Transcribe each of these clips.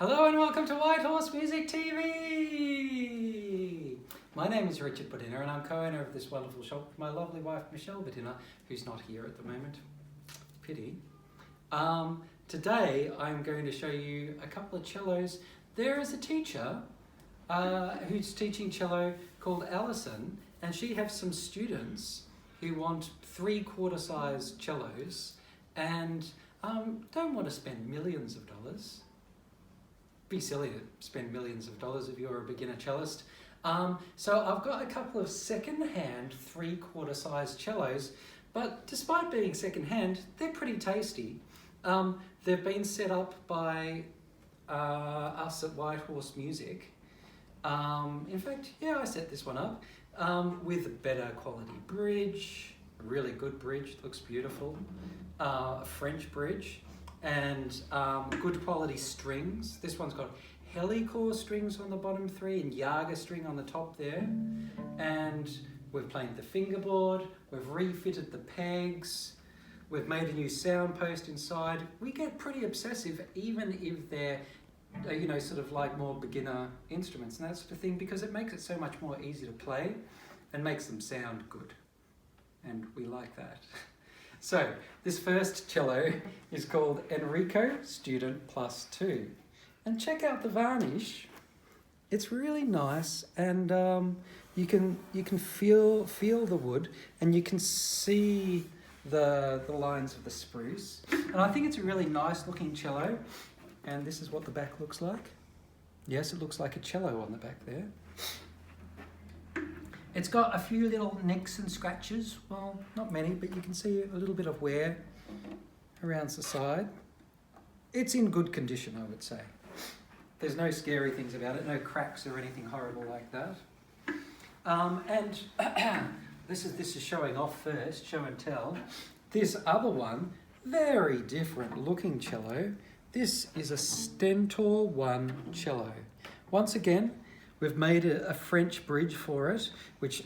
Hello and welcome to White Horse Music TV! My name is Richard Budina and I'm co-owner of this wonderful shop with my lovely wife Michelle Budina, who's not here at the moment. Pity. Today I'm going to show you a couple of cellos. There is a teacher who's teaching cello called Alison, and she has some students who want 3/4 size cellos and don't want to spend millions of dollars. Be silly to spend millions of dollars if you're a beginner cellist. So I've got a couple of second-hand 3/4 size cellos, but despite being second-hand, they're pretty tasty. They've been set up by us at White Horse Music. In fact, yeah, I set this one up with a better quality bridge, a really good bridge, looks beautiful, a French bridge, and good quality strings. This one's got helicore strings on the bottom three and Jager string on the top there. And we've played the fingerboard, we've refitted the pegs, we've made a new sound post inside. We get pretty obsessive even if they're sort of like more beginner instruments and that sort of thing, because it makes it so much more easy to play and makes them sound good. And we like that. So this first cello is called Enrico Student +2. And check out the varnish. It's really nice, and you can feel the wood, and you can see the lines of the spruce. And I think it's a really nice looking cello. And this is what the back looks like. Yes, it looks like a cello on the back there. It's got a few little nicks and scratches. Well, not many, but you can see a little bit of wear around the side. It's in good condition, I would say. There's no scary things about it, no cracks or anything horrible like that. And this is showing off first, show and tell. This other one, very different looking cello. This is a Stentor 1 cello. Once again, we've made a French bridge for it, which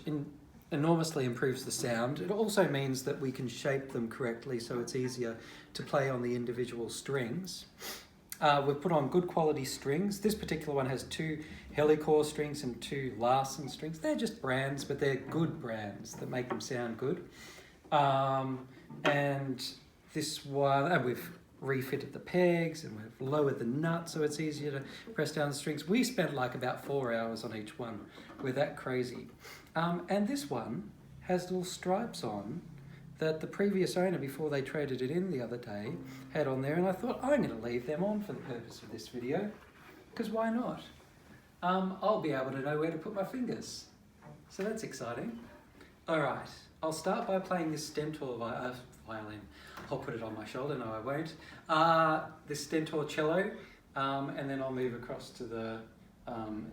enormously improves the sound. It also means that we can shape them correctly so it's easier to play on the individual strings. We've put on good quality strings. This particular one has 2 helicore strings and 2 Alison strings. They're just brands, but they're good brands that make them sound good. And this one, we've refitted the pegs and we've lowered the nut so it's easier to press down the strings. We spent like about 4 hours on each one. We're that crazy. And this one has little stripes on that the previous owner, before they traded it in the other day, had on there, and I thought I'm going to leave them on for the purpose of this video, because why not? I'll be able to know where to put my fingers. So that's exciting. Alright, I'll start by playing this Stentor violin. I'll put it on my shoulder, no I won't. This Stentor cello, and then I'll move across to the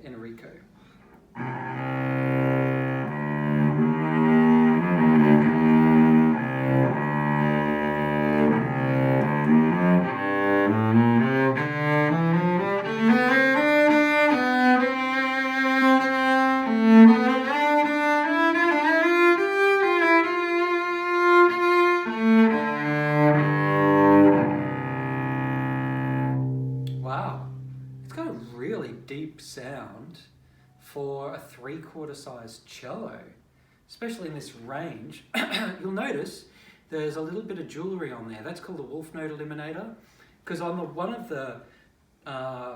Enrico. Wow, it's got a really deep sound for a 3/4 size cello, especially in this range. You'll notice there's a little bit of jewellery on there. That's called a wolf note eliminator, because on one of the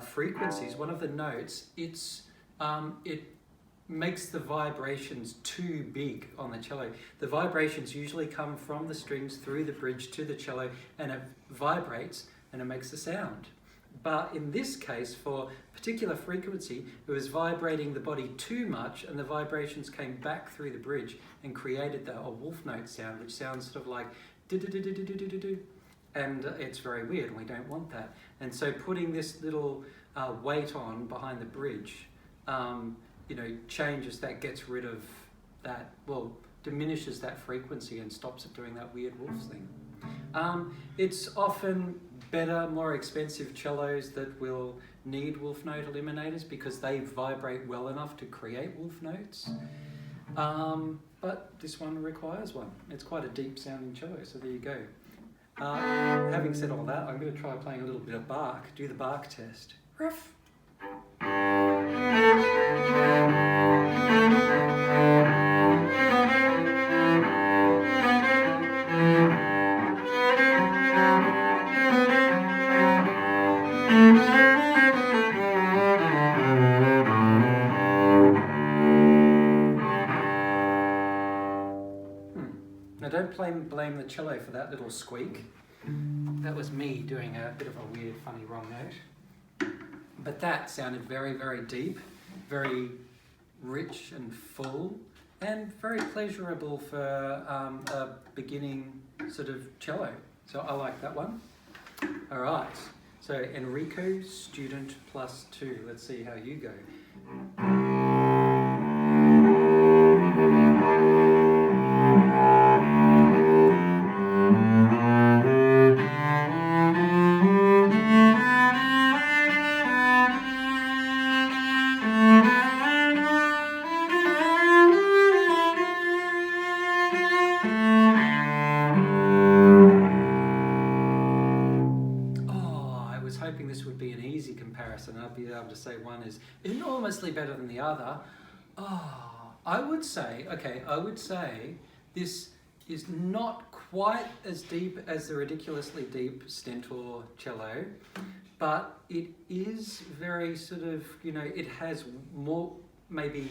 frequencies, one of the notes, it makes the vibrations too big on the cello. The vibrations usually come from the strings through the bridge to the cello, and it vibrates and it makes the sound. But in this case, for a particular frequency, it was vibrating the body too much, and the vibrations came back through the bridge and created a wolf note sound, which sounds sort of like do-do-do-do-do-do-do-do. And it's very weird, and we don't want that. And so putting this little weight on behind the bridge, changes that, gets rid of that, diminishes that frequency and stops it doing that weird wolf thing. It's often better, more expensive cellos that will need wolf note eliminators because they vibrate well enough to create wolf notes. But this one requires one. It's quite a deep sounding cello, so there you go. Having said all that, I'm going to try playing a little bit of bark, do the bark test. Riff. Now don't blame the cello for that little squeak. That was me doing a bit of a weird, funny wrong note. But that sounded very, very deep, very rich and full, and very pleasurable for a beginning sort of cello. So I like that one. All right, so Enrico, student +2. Let's see how you go. Hoping this would be an easy comparison. I'd be able to say one is enormously better than the other. I would say this is not quite as deep as the ridiculously deep stentor cello, but it is very sort of, it has maybe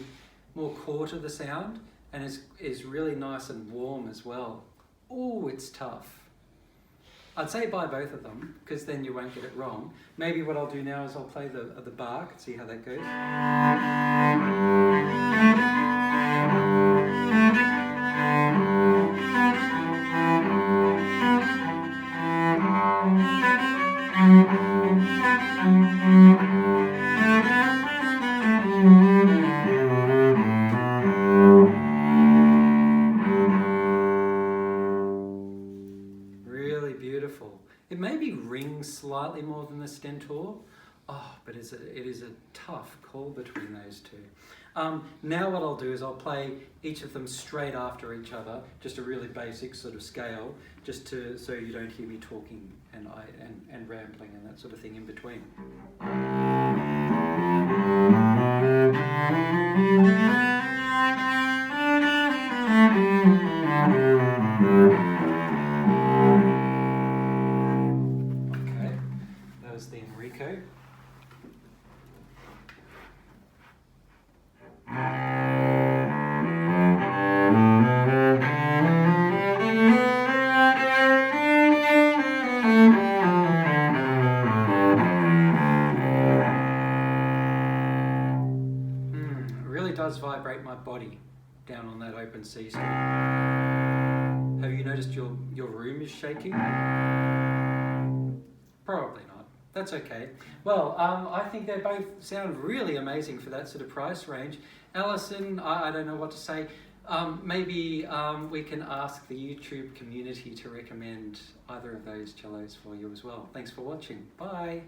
more core to the sound, and is really nice and warm as well. Oh, it's tough. I'd say buy both of them, because then you won't get it wrong. Maybe what I'll do now is I'll play the Bach and see how that goes. Beautiful. It maybe rings slightly more than the stentor, but it is a tough call between those two. Now what I'll do is I'll play each of them straight after each other, just a really basic sort of scale, so you don't hear me talking and rambling and that sort of thing in between. The Enrico. It really does vibrate my body down on that open C string. Have you noticed your room is shaking? Probably not. That's okay. Well, I think they both sound really amazing for that sort of price range. Alison, I don't know what to say. Maybe we can ask the YouTube community to recommend either of those cellos for you as well. Thanks for watching. Bye.